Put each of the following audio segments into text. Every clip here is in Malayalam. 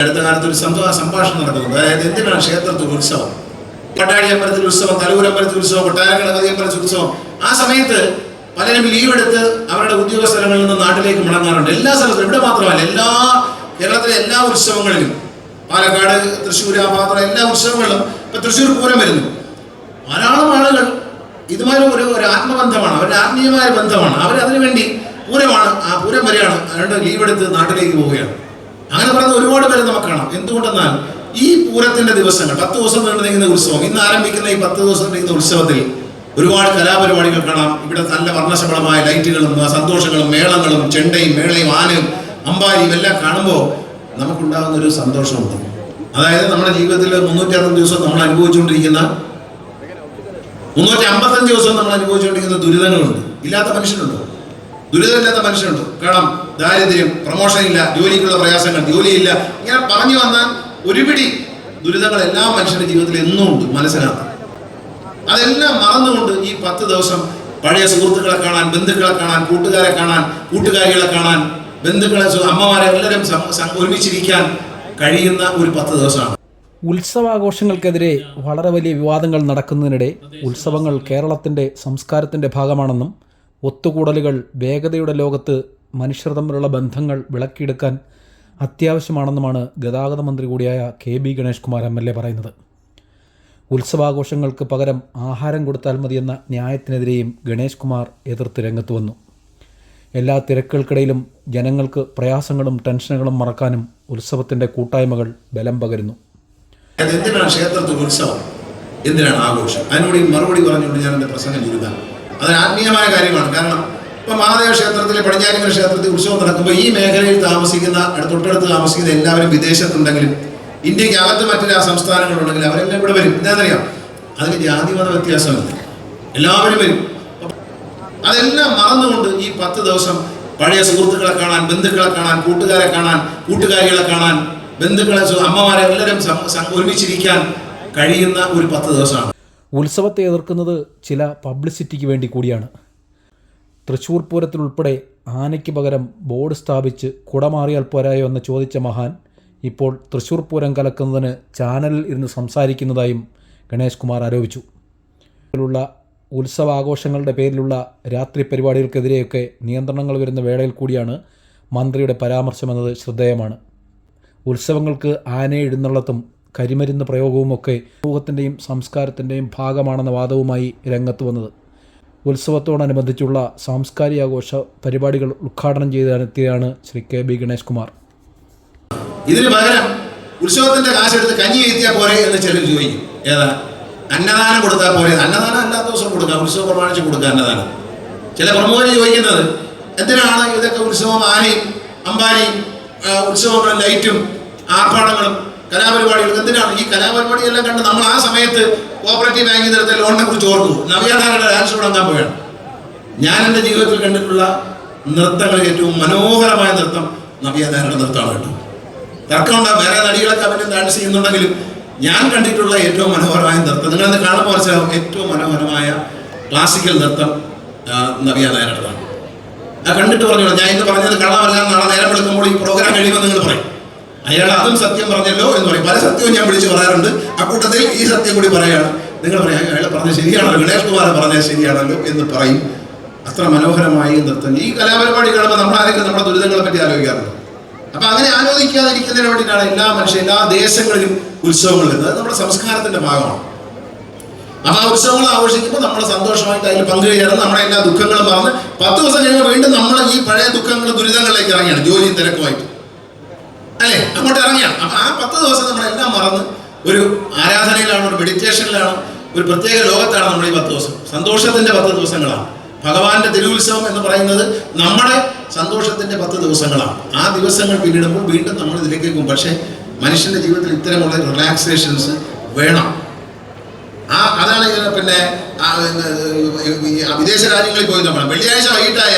അടുത്ത കാലത്ത് ഒരു സംഭാഷണം നടക്കുന്നുണ്ട്. അതായത് എന്തിനാണ് ക്ഷേത്രത്തിൽ ഉത്സവം, പട്ടാഴി അമ്പലത്തിൽ ഉത്സവം, തലൂർ അമ്പലത്തിൽ ഉത്സവം, കൊട്ടാരക്കര നദി അമ്പലത്തിൽ ഉത്സവം. ആ സമയത്ത് പലരും ലീവ് എടുത്ത് അവരുടെ ഉദ്യോഗ സ്ഥലങ്ങളിൽ നിന്ന് നാട്ടിലേക്ക് മടങ്ങാറുണ്ട്. എല്ലാ സ്ഥലത്തും, ഇവിടെ മാത്രമല്ല, കേരളത്തിലെ എല്ലാ ഉത്സവങ്ങളിലും, പാലക്കാട്, തൃശ്ശൂർ, ആ ഭാഗത്തുള്ള എല്ലാ ഉത്സവങ്ങളിലും ഇപ്പൊ തൃശ്ശൂർ പൂരം വരുന്നു. ധാരാളം ആളുകൾ ഇതുമായി ഒരു ആത്മബന്ധമാണ്, അവരുടെ ആത്മീയമായ ബന്ധമാണ്. അവരതിനുവേണ്ടി പൂരമാണ്, ആ പൂരം വരെയാണ് അവരുടെ ലീവ് എടുത്ത് നാട്ടിലേക്ക് പോവുകയാണ്. അങ്ങനെ പറയുന്ന ഒരുപാട് പേര് നമുക്ക് കാണാം. എന്തുകൊണ്ടെന്നാൽ ഈ പൂരത്തിന്റെ ദിവസങ്ങൾ 10 ദിവസം നീണ്ടു നീങ്ങുന്ന ഉത്സവം, ഇന്ന് ആരംഭിക്കുന്ന ഈ 10 ദിവസം നീങ്ങുന്ന ഉത്സവത്തിൽ ഒരുപാട് കലാപരിപാടികൾ കാണാം. ഇവിടെ നല്ല വർണ്ണശബളമായ ലൈറ്റുകളും സന്തോഷങ്ങളും മേളങ്ങളും ചെണ്ടയും മേളയും ആനയും അമ്പാരിയും എല്ലാം കാണുമ്പോൾ നമുക്കുണ്ടാകുന്ന ഒരു സന്തോഷമുണ്ട്. അതായത് നമ്മുടെ ജീവിതത്തിൽ 360 ദിവസം നമ്മൾ അനുഭവിച്ചുകൊണ്ടിരിക്കുന്ന 355 ദിവസം നമ്മൾ അനുഭവിച്ചുകൊണ്ടിരിക്കുന്ന ദുരിതങ്ങളുണ്ട്. ഇല്ലാത്ത മനുഷ്യരുണ്ടോ? ദുരിതമില്ലാത്ത മനുഷ്യരുണ്ട്. കാരണം ദാരിദ്ര്യം, പ്രമോഷൻ ഇല്ല, ജോലിക്കുള്ള പ്രയാസങ്ങൾ, ജോലിയില്ല, ഇങ്ങനെ പറഞ്ഞു വന്നാൽ ഒരുപിടി ദുരിതങ്ങൾ എല്ലാ മനുഷ്യരുടെ ജീവിതത്തിൽ എന്നും ഉണ്ട് മനസ്സിനകത്ത്. അതെല്ലാം മറന്നുകൊണ്ട് ഈ 10 ദിവസം പഴയ സുഹൃത്തുക്കളെ കാണാൻ, ബന്ധുക്കളെ കാണാൻ, കൂട്ടുകാരെ കാണാൻ, കൂട്ടുകാരികളെ കാണാൻ, ബന്ധുക്കളെ, അമ്മമാരെ എല്ലാവരും ഒരുമിച്ചിരിക്കാൻ കഴിയുന്ന ഒരു 10 ദിവസമാണ്. ഉത്സവാഘോഷങ്ങൾക്കെതിരെ വളരെ വലിയ വിവാദങ്ങൾ നടക്കുന്നതിനിടെ ഉത്സവങ്ങൾ കേരളത്തിൻ്റെ സംസ്കാരത്തിൻ്റെ ഭാഗമാണെന്നും ഒത്തുകൂടലുകൾ വേഗതയുടെ ലോകത്ത് മനുഷ്യർ തമ്മിലുള്ള ബന്ധങ്ങൾ വിളക്കിയെടുക്കാൻ അത്യാവശ്യമാണെന്നുമാണ് ഗതാഗത മന്ത്രി കൂടിയായ KB ഗണേഷ് കുമാർ MLA പറയുന്നത്. ഉത്സവാഘോഷങ്ങൾക്ക് പകരം ആഹാരം കൊടുത്താൽ മതിയെന്ന ന്യായത്തിനെതിരെയും ഗണേഷ് കുമാർ എതിർത്ത് രംഗത്ത് വന്നു. എല്ലാ തിരക്കുകൾക്കിടയിലും ജനങ്ങൾക്ക് പ്രയാസങ്ങളും ടെൻഷനുകളും മറക്കാനും ഉത്സവത്തിൻ്റെ കൂട്ടായ്മകൾ ബലം പകരുന്നു. എന്തിനാണ് ക്ഷേത്രത്തിൽ ഉത്സവം, എന്തിനാണ് ആഘോഷം? അതിനോട് മറുപടി പറഞ്ഞുകൊണ്ട് ഞാൻ എൻ്റെ പ്രസംഗം ചുരുക്കാം. അതൊരു ആത്മീയമായ കാര്യമാണ്. കാരണം ഇപ്പം മഹാദേവ ക്ഷേത്രത്തിലെ പടിഞ്ഞാറ്റിൻകര ക്ഷേത്രത്തിൽ ഉത്സവം നടക്കുമ്പോൾ ഈ മേഖലയിൽ താമസിക്കുന്ന, തൊട്ടടുത്ത് താമസിക്കുന്ന എല്ലാവരും വിദേശത്തുണ്ടെങ്കിലും ഇന്ത്യക്ക് അകത്ത് മറ്റു സംസ്ഥാനങ്ങളുണ്ടെങ്കിലും അവരെല്ലാം ഇവിടെ വരും. എന്താണെന്നറിയാം? അതിന് ജാതിമത വ്യത്യാസമില്ല, എല്ലാവരും വരും. അതെല്ലാം മറന്നുകൊണ്ട് ഈ 10 ദിവസം പഴയ സുഹൃത്തുക്കളെ കാണാൻ, ബന്ധുക്കളെ കാണാൻ, കൂട്ടുകാരെ കാണാൻ, കൂട്ടുകാരികളെ കാണാൻ, ബന്ധുക്കളെ, അമ്മമാരെ എല്ലാവരും ഒരുമിച്ചിരിക്കാൻ കഴിയുന്ന ഒരു 10 ദിവസമാണ്. ഉത്സവത്തെ എതിർക്കുന്നത് ചില പബ്ലിസിറ്റിക്ക് വേണ്ടി കൂടിയാണ്. തൃശ്ശൂർ പൂരത്തിലുൾപ്പെടെ ആനയ്ക്ക് പകരം ബോർഡ് സ്ഥാപിച്ച് കുടമാറിയാൽ പോരായോ എന്ന് ചോദിച്ച മഹാൻ ഇപ്പോൾ തൃശ്ശൂർ പൂരം കലക്കുന്നതിന് ചാനലിൽ ഇരുന്ന് സംസാരിക്കുന്നതായും ഗണേഷ് കുമാർ ആരോപിച്ചു. ഉത്സവാഘോഷങ്ങളുടെ പേരിലുള്ള രാത്രി പരിപാടികൾക്കെതിരെയൊക്കെ നിയന്ത്രണങ്ങൾ വരുന്ന വേളയിൽ കൂടിയാണ് മന്ത്രിയുടെ പരാമർശമെന്നത് ശ്രദ്ധേയമാണ്. ഉത്സവങ്ങൾക്ക് ആനയെ എഴുന്നള്ളത്തും കരിമരുന്ന് പ്രയോഗവുമൊക്കെ സമൂഹത്തിൻ്റെയും സംസ്കാരത്തിൻ്റെയും ഭാഗമാണെന്ന വാദവുമായി രംഗത്ത് വന്നത്. ഉത്സവത്തോടനുബന്ധിച്ചുള്ള സാംസ്കാരികാഘോഷ പരിപാടികൾ ഉദ്ഘാടനം ചെയ്തെത്തിയാണ് ശ്രീ KB ഗണേഷ് കുമാർ. ഇതിന് പകരം ഉത്സവത്തിന്റെ കാശെടുത്ത് കഞ്ഞി എത്തിയാൽ പോരെ എന്ന് ചിലർ ചോദിക്കും. ഏതാ? അന്നദാനം കൊടുത്താൽ പോരെ? അന്നദാനം അല്ലാത്ത ദിവസം കൊടുക്കാം, ഉത്സവം പ്രമാണിച്ച് കൊടുക്കുക അന്നദാനം. ചില പ്രമുഖര് ചോദിക്കുന്നത് എന്തിനാണ് ഇതൊക്കെ ഉത്സവം, ആനയും അമ്പാരിയും ഉത്സവങ്ങളും ലൈറ്റും ആർഭാടങ്ങളും കലാപരിപാടികൾ എന്തിനാണ്? ഈ കലാപരിപാടിയെല്ലാം കണ്ട് നമ്മൾ ആ സമയത്ത് കോപ്പറേറ്റീവ് ബാങ്കിൽ നിന്നെടുത്ത ലോണിനെ കുറിച്ച് ഓർത്തു. നവ്യാധാരയുടെ ഡാൻസ് തുടങ്ങാൻ പോയാണ്. ഞാൻ എൻ്റെ ജീവിതത്തിൽ കണ്ടിട്ടുള്ള നൃത്തങ്ങളിൽ ഏറ്റവും മനോഹരമായ നൃത്തം നവ്യാധാരയുടെ നൃത്തമാണ് കേട്ടോ. തർക്കമുണ്ടാകും, വേറെ നടികളൊക്കെ അവരും ഡാൻസ് ചെയ്യുന്നുണ്ടെങ്കിലും ഞാൻ കണ്ടിട്ടുള്ള ഏറ്റവും മനോഹരമായ നൃത്തം, നിങ്ങളത് കാണുമ്പോൾ മനസ്സിലാവും, ഏറ്റവും മനോഹരമായ ക്ലാസിക്കൽ നൃത്തം നവ്യാധാരയുടേതാണ്. ആ കണ്ടിട്ട് പറഞ്ഞോളൂ, ഞാൻ ഇന്ന് പറഞ്ഞത് കള്ളമല്ല, നാളെ നേരം വിളിക്കുമ്പോൾ ഈ പ്രോഗ്രാം കഴിയുമ്പോൾ നിങ്ങൾ പറയും അയാൾ അതും സത്യം പറഞ്ഞല്ലോ എന്ന് പറയും. പല സത്യവും ഞാൻ വിളിച്ച് പറയാറുണ്ട്. അക്കൂട്ടത്തിൽ ഈ സത്യം കൂടി പറയുകയാണ്. നിങ്ങൾ പറയാം അയാൾ പറഞ്ഞത് ശരിയാണല്ലോ, ഗണേഷ് കുമാർ പറഞ്ഞത് ശരിയാണല്ലോ എന്ന് പറയും. അത്ര മനോഹരമായി നൃത്തം. ഈ കലാപരിപാടി കാണുമ്പോൾ നമ്മളാരെങ്കിലും നമ്മുടെ ദുരിതങ്ങളെ പറ്റി ആലോചിക്കാറുണ്ട്. അപ്പൊ അങ്ങനെ ആലോചിക്കാതിരിക്കുന്നതിന് വേണ്ടിയിട്ടാണ് എല്ലാ ദേശങ്ങളിലും ഉത്സവങ്ങൾ വരുന്നത്. അത് നമ്മുടെ സംസ്കാരത്തിന്റെ ഭാഗമാണ്. അപ്പൊ ആ ഉത്സവങ്ങൾ ആഘോഷിക്കുമ്പോൾ നമ്മൾ സന്തോഷമായിട്ട് അതിൽ പങ്കുചേർന്ന് നമ്മുടെ എല്ലാ ദുഃഖങ്ങളും മറന്ന് 10 ദിവസം കഴിയുമ്പോൾ വീണ്ടും നമ്മൾ ഈ പഴയ ദുഃഖങ്ങളും ദുരിതങ്ങളിലേക്ക് ഇറങ്ങിയാണ്, ജോലിയും തിരക്കുമായിട്ട് അല്ലേ, അങ്ങോട്ട് ഇറങ്ങിയാണ്. അപ്പൊ ആ 10 ദിവസം നമ്മളെല്ലാം മറന്ന് ഒരു ആരാധനയിലാണ്, ഒരു മെഡിറ്റേഷനിലാണ്, ഒരു പ്രത്യേക ലോകത്താണ് നമ്മൾ ഈ 10 ദിവസം. സന്തോഷത്തിന്റെ 10 ദിവസങ്ങളാണ്. ഭഗവാന്റെ തിരുവുത്സവം എന്ന് പറയുന്നത് നമ്മുടെ സന്തോഷത്തിന്റെ 10 ദിവസങ്ങളാണ്. ആ ദിവസങ്ങൾ പിന്നിടുമ്പോൾ വീണ്ടും നമ്മൾ ഇതിലേക്ക് പോകും. പക്ഷേ മനുഷ്യന്റെ ജീവിതത്തിൽ ഇത്തരമുള്ള റിലാക്സേഷൻസ് വേണം. അതാണ് പിന്നെ വിദേശ രാജ്യങ്ങളിൽ പോയി നമ്മൾ വെള്ളിയാഴ്ച വൈകിട്ടായ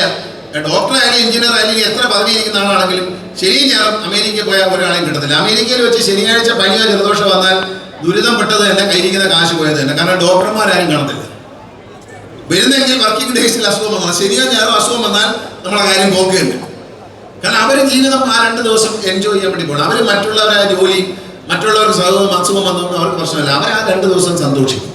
ഡോക്ടറായാലും എഞ്ചിനീയർ ആയാലും എത്ര പദവി ഇരിക്കുന്ന ആളാണെങ്കിലും ശനിയും ഞാനും അമേരിക്കയിൽ പോയാൽ ഒരാളെയും കിട്ടത്തില്ല. അമേരിക്കയിൽ വെച്ച് ശനിയാഴ്ച പനിയോ ജലദോഷം വന്നാൽ ദുരിതം പെട്ടത് തന്നെ, കയ്യിരിക്കുന്ന കാശ് പോയത് തന്നെ. കാരണം ഡോക്ടർമാരാരും കാണത്തില്ല. വരുന്നെങ്കിൽ വർക്കിംഗ് ഡേയ്സിൽ അസുഖം വന്നാൽ, ശനിയോ ഞാനോ അസുഖം വന്നാൽ നമ്മളെ കാര്യം പോക്കുകയുണ്ട്. കാരണം അവർ ജീവിതം ആ 2 ദിവസം എൻജോയ് ചെയ്യാൻ വേണ്ടി പോകണം. അവർ മറ്റുള്ളവരെ ജോലി, മറ്റുള്ളവർക്ക് സൗഹൃദം അസുഖം വന്നൊന്നും അവർക്ക് പ്രശ്നമില്ല. അവർ ആ 2 ദിവസം സന്തോഷിക്കും.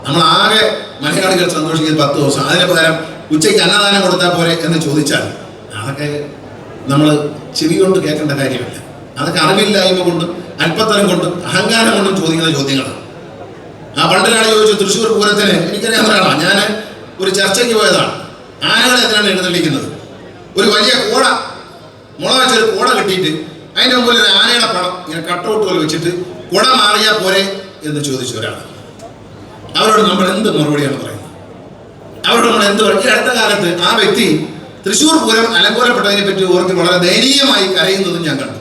നമ്മളാകെ മലയാളികൾ സന്തോഷിക്കുന്നത് 10 ദിവസം. അതിന് പകരം ഉച്ചയ്ക്ക് അന്നദാനം കൊടുത്താൽ പോരെ എന്ന് ചോദിച്ചാൽ അതൊക്കെ നമ്മൾ ചെവി കൊണ്ട് കേൾക്കേണ്ട കാര്യമില്ല. അതൊക്കെ അറിവില്ലായ്മ കൊണ്ടും അല്പത്തരം കൊണ്ടും അഹങ്കാരം കൊണ്ടും ചോദിക്കുന്ന ചോദ്യങ്ങളാണ്. ആ പണ്ടിലാണ് ചോദിച്ചു, തൃശ്ശൂർ പൂരത്തിന് എനിക്കറിയാവുന്ന ഒരാളാണ്. ഞാൻ ഒരു ചർച്ചയ്ക്ക് പോയതാണ്. ആനകളെ എന്തിനാണ് എഴുന്നള്ളിക്കുന്നത്? ഒരു വലിയ കോട, മുള വെച്ചൊരു കോട കെട്ടിയിട്ട് അതിൻ്റെ മുമ്പിൽ ഒരു ആനയുടെ പടം ഇങ്ങനെ കട്ടൗട്ട് പോലെ വെച്ചിട്ട് കുട മാറിയാൽ പോരെ എന്ന് ചോദിച്ചു ഒരാൾ. അവരോട് നമ്മൾ എന്ത് മറുപടിയാണ് പറയുന്നത്? അവരോട് നമ്മൾ എന്ത് പറയും? ഈ അടുത്ത കാലത്ത് ആ വ്യക്തി തൃശ്ശൂർ പൂരം അലങ്കോലപ്പെട്ടതിനെ പറ്റി ഓർത്ത് വളരെ ദയനീയമായി കരയുന്നതും ഞാൻ കണ്ടു.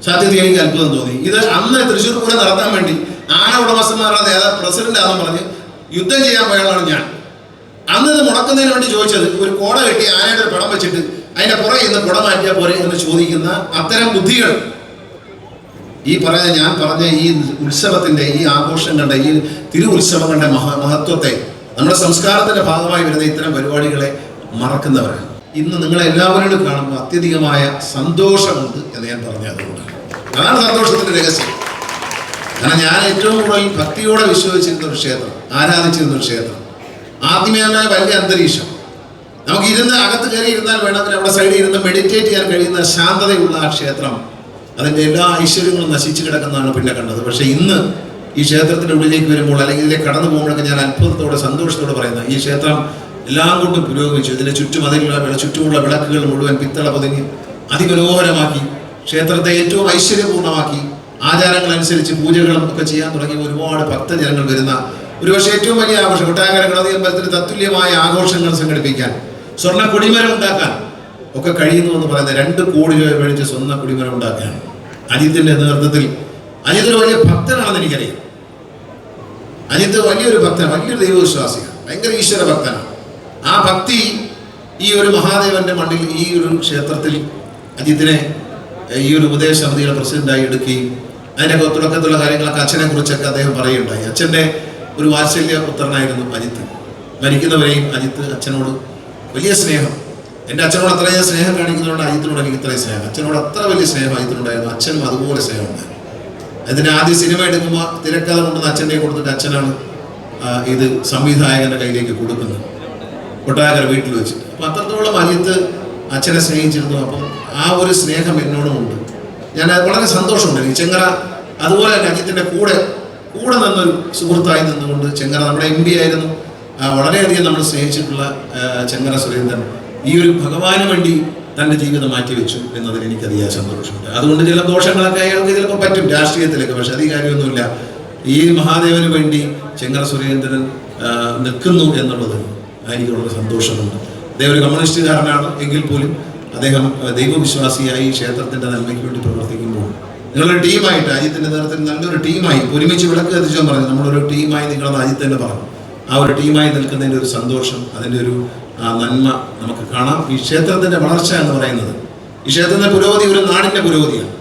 സത്യത്തിൽ എനിക്ക് അത്ഭുതം തോന്നി. ഇത് അന്ന് തൃശ്ശൂർ പൂരം നടത്താൻ വേണ്ടി ആന ഉടമസ്ഥന്മാരുടെ പ്രസിഡന്റ് ആണെന്ന് പറഞ്ഞ് യുദ്ധം ചെയ്യാൻ പോയാളാണ് ഞാൻ. അന്ന് ഇത് മുടക്കുന്നതിന് വേണ്ടി ചോദിച്ചത് ഒരു കോട കെട്ടി ആനയുടെ ഒരു പടം വെച്ചിട്ട് അതിന്റെ പുറകെ ഇന്ന് കുട മാറ്റിയാൽ പോരെ എന്ന് ചോദിക്കുന്ന അത്തരം ബുദ്ധികൾ ഞാൻ പറഞ്ഞ ഈ ഉത്സവത്തിന്റെ, ഈ ആഘോഷങ്ങളുടെ, ഈ തിരു ഉത്സവങ്ങളുടെ മഹത്വത്തെ, നമ്മുടെ സംസ്കാരത്തിന്റെ ഭാഗമായി വരുന്ന ഇത്തരം പരിപാടികളെ മറക്കുന്നവരാണ്. ഇന്ന് നിങ്ങളെല്ലാവരോടും കാണുമ്പോൾ അത്യധികമായ സന്തോഷമുണ്ട് എന്ന് ഞാൻ പറഞ്ഞ അതുകൊണ്ട്. അതാണ് സന്തോഷത്തിന്റെ രഹസ്യം. കാരണം ഞാൻ ഏറ്റവും കൂടുതൽ ഭക്തിയോടെ വിശ്വസിച്ചിരുന്ന ഒരു ക്ഷേത്രം, ആരാധിച്ചിരുന്ന ഒരു ക്ഷേത്രം, ആത്മീയമായ വലിയ അന്തരീക്ഷം, നമുക്ക് അകത്ത് കയറി ഇരുന്നാൽ വേണമെങ്കിൽ അവിടെ സൈഡിൽ ഇരുന്ന് മെഡിറ്റേറ്റ് ചെയ്യാൻ കഴിയുന്ന ശാന്തതയുള്ള ആ ക്ഷേത്രം, അതിൻ്റെ എല്ലാ ഐശ്വര്യങ്ങളും നശിച്ചു കിടക്കുന്നതാണ് പിന്നെ കണ്ടത്. പക്ഷേ ഇന്ന് ഈ ക്ഷേത്രത്തിൻ്റെ ഉള്ളിലേക്ക് വരുമ്പോൾ അല്ലെങ്കിൽ ഇതിലേക്ക് കടന്നു പോകുമ്പോഴൊക്കെ ഞാൻ അത്ഭുതത്തോടെ സന്തോഷത്തോടെ പറയുന്നത്, ഈ ക്ഷേത്രം എല്ലാം കൊണ്ടും പുരോഗമിച്ചു. ഇതിൻ്റെ ചുറ്റുമുള്ള വിളക്കുകൾ മുഴുവൻ പിത്തള പൊതിഞ്ഞ് അതിമനോഹരമാക്കി, ക്ഷേത്രത്തെ ഏറ്റവും ഐശ്വര്യപൂർണ്ണമാക്കി, ആചാരങ്ങളനുസരിച്ച് പൂജകളും ഒക്കെ ചെയ്യാൻ തുടങ്ങി ഒരുപാട് ഭക്തജനങ്ങൾ വരുന്ന ഒരുപക്ഷെ ഏറ്റവും വലിയ ആഘോഷം. കൊട്ടാരക്കര ഗണപതി അമ്പലത്തിന് തത്തുല്യമായ ആഘോഷങ്ങൾ സംഘടിപ്പിക്കാൻ, സ്വർണ്ണ കൊടിമരം ഉണ്ടാക്കാൻ ഒക്കെ കഴിയുന്നു എന്ന് പറയുന്നത് 2 കോടി രൂപ മേടിച്ച് സ്വർണ്ണ കൊടിമരം ഉണ്ടാക്കുകയാണ് അജിത്തിന്റെ നേതൃത്വത്തിൽ. അജിത്ത് ഒരു വലിയ ഭക്തനാണെന്ന് എനിക്കറിയാം. അജിത്ത് വലിയൊരു ഭക്തനാണ്, വലിയൊരു ദൈവവിശ്വാസിയാണ്, ഭയങ്കര ഈശ്വര ഭക്തനാണ്. ആ ഭക്തി ഈ ഒരു മഹാദേവന്റെ മണ്ണിൽ, ഈ ഒരു ക്ഷേത്രത്തിൽ അജിത്തിനെ ഈ ഒരു ഉപദേശ സമിതിയുടെ പ്രസിഡന്റായി എടുക്കുകയും അതിൻ്റെ തുടക്കത്തിലുള്ള കാര്യങ്ങളൊക്കെ അച്ഛനെ കുറിച്ചൊക്കെ അദ്ദേഹം പറയുകയുണ്ടായി. അച്ഛൻ്റെ ഒരു വാത്സല്യ പുത്രനായിരുന്നു അജിത്ത്. മരിക്കുന്നവരെയും അജിത്ത് അച്ഛനോട് വലിയ സ്നേഹം, എൻ്റെ അച്ഛനോട് അത്രയും സ്നേഹം കാണിക്കുന്നതുകൊണ്ട് അജിത്തിനോട് എനിക്ക് ഇത്രയും സ്നേഹം, അച്ഛനോട് അത്ര വലിയ സ്നേഹം അജിത്തിനുണ്ടായിരുന്നു. അച്ഛനും അതുപോലെ സ്നേഹമുണ്ടായിരുന്നു. അതിൻ്റെ ആദ്യ സിനിമ എടുക്കുമ്പോൾ തിരക്കഥ കൊണ്ടുവന്ന് അച്ഛനെ കൊടുത്തിട്ട് അച്ഛനാണ് ഇത് സംവിധായകൻ്റെ കയ്യിലേക്ക് കൊടുക്കുന്നത്, കൊട്ടാരക്കര വീട്ടിൽ വെച്ചിട്ട്. അപ്പം അത്രത്തോളം അജിത്ത് അച്ഛനെ സ്നേഹിച്ചിരുന്നു. അപ്പം ആ ഒരു സ്നേഹം എന്നോടുമുണ്ട്. ഞാൻ വളരെ സന്തോഷമുണ്ട്. എനിക്ക് ചെങ്ങറ അതുപോലെ തന്നെ അജിത്തിൻ്റെ കൂടെ നിന്നൊരു സുഹൃത്തായി നിന്നുകൊണ്ട്, ചെങ്ങറ നമ്മുടെ MP ആയിരുന്നു, വളരെയധികം നമ്മൾ സ്നേഹിച്ചിട്ടുള്ള ചെങ്ങറ സുരേന്ദ്രൻ ഈ ഒരു ഭഗവാന് വേണ്ടി തൻ്റെ ജീവിതം മാറ്റിവെച്ചു എന്നതിൽ എനിക്കധികം സന്തോഷമുണ്ട്. അതുകൊണ്ട് ചില ദോഷങ്ങളൊക്കെ അയാൾക്ക് ചിലപ്പോൾ പറ്റും രാഷ്ട്രീയത്തിലൊക്കെ, പക്ഷെ അധികം കാര്യമൊന്നുമില്ല. ഈ മഹാദേവന് വേണ്ടി ചെങ്ങറ സുരേന്ദ്രൻ നിൽക്കുന്നു എന്നുള്ളത് എനിക്ക് വളരെ സന്തോഷമുണ്ട്. അദ്ദേഹം ഒരു കമ്മ്യൂണിസ്റ്റുകാരനാണ് എങ്കിൽ പോലും അദ്ദേഹം ദൈവവിശ്വാസിയായി ക്ഷേത്രത്തിൻ്റെ നന്മയ്ക്ക് വേണ്ടി പ്രവർത്തിക്കുമ്പോൾ നിങ്ങളൊരു ടീമായിട്ട്, അജിത്തിൻ്റെ നേതൃത്വത്തിൽ നല്ലൊരു ടീമായി ഒരുമിച്ച് വിളക്ക് കത്തിച്ചോ പറഞ്ഞു, നമ്മളൊരു ടീമായി നിങ്ങളത് അജിത്ത് തന്നെ പറഞ്ഞു. ആ ഒരു ടീമായി നിൽക്കുന്നതിൻ്റെ ഒരു സന്തോഷം, അതിൻ്റെ ഒരു നന്മ നമുക്ക് കാണാം. ഈ ക്ഷേത്രത്തിൻ്റെ വളർച്ച എന്ന് പറയുന്നത്, ഈ ക്ഷേത്രത്തിൻ്റെ പുരോഗതി ഒരു നാടിൻ്റെ പുരോഗതിയാണ്.